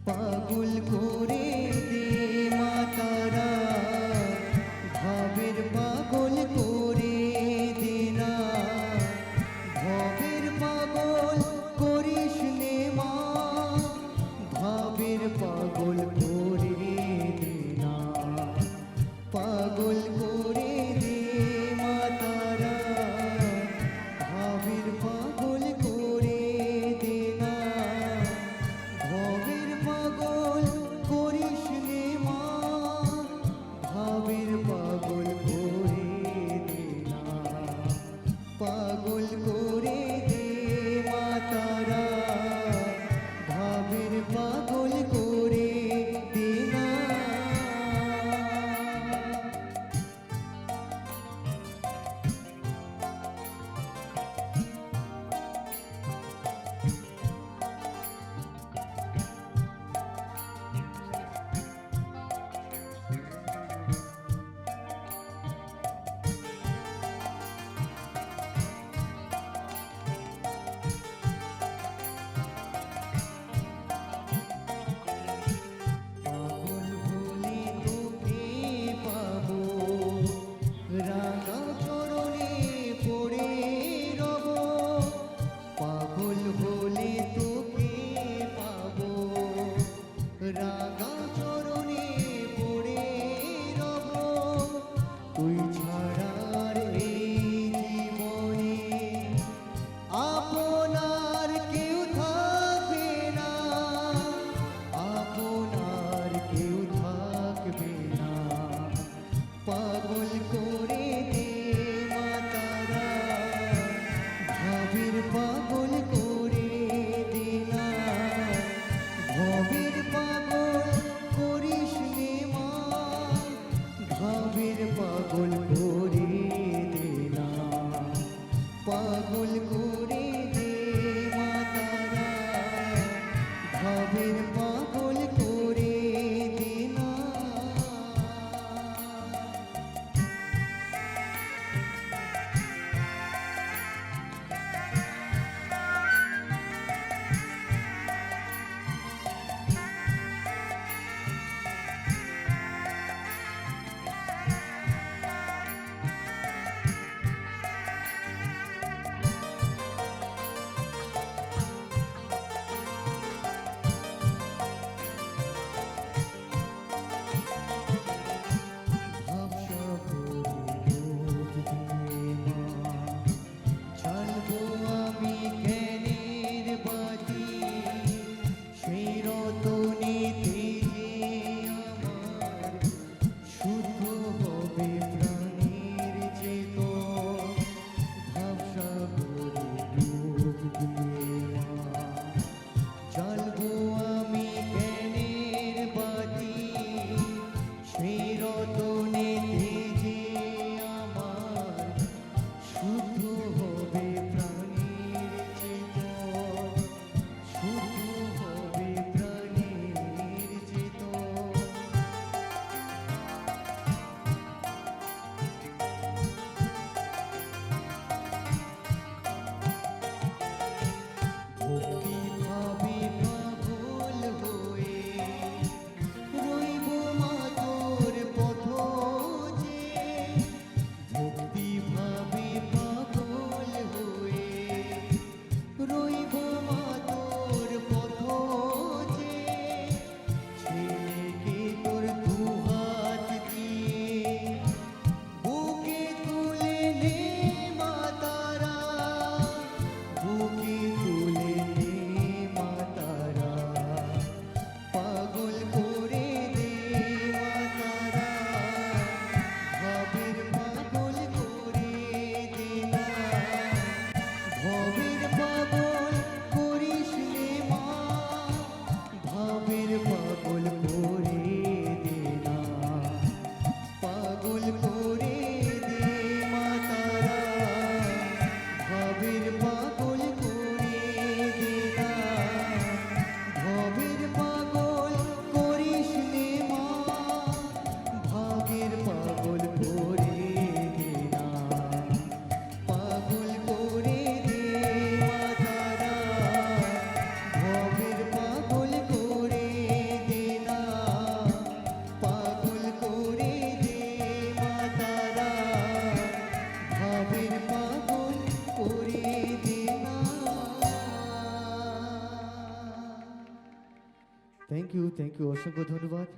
পাগল করে দে মা তারা, ভাবের পাগল করে দে না, ভবের পাগল করিস নে মা, ভাবের পাগল করে দে না, পাগল করে দে মা তারা, ভাবের পাগল করে দে না, ভবের পাগল করিস নে মা, ভাবের পাগল করে দে না, পাগল করে দে মা তারা, ভাবের পাগল করে দে না। পাগল বলে তোকে পাবো, রাঙা চরণে পড়ে রব, পাগল হলে তোকে পাবো, রাঙা চরণে পড়ে রব, তুই ছাড়ার এই জীবনে আপনার কেউ থাকবে না, আপনার কেউ থাকবে না, পাগল করে দে মা তারা, ভাবের পাগল করে দে না, ভবের পাগল করিস নে মা, ভাবের পাগল করে দে না, পাগল করে দে মা তারা, ভাবের পাগল করে দে না। করে দে না। থ্যাংক ইউ, অসংখ্য ধন্যবাদ।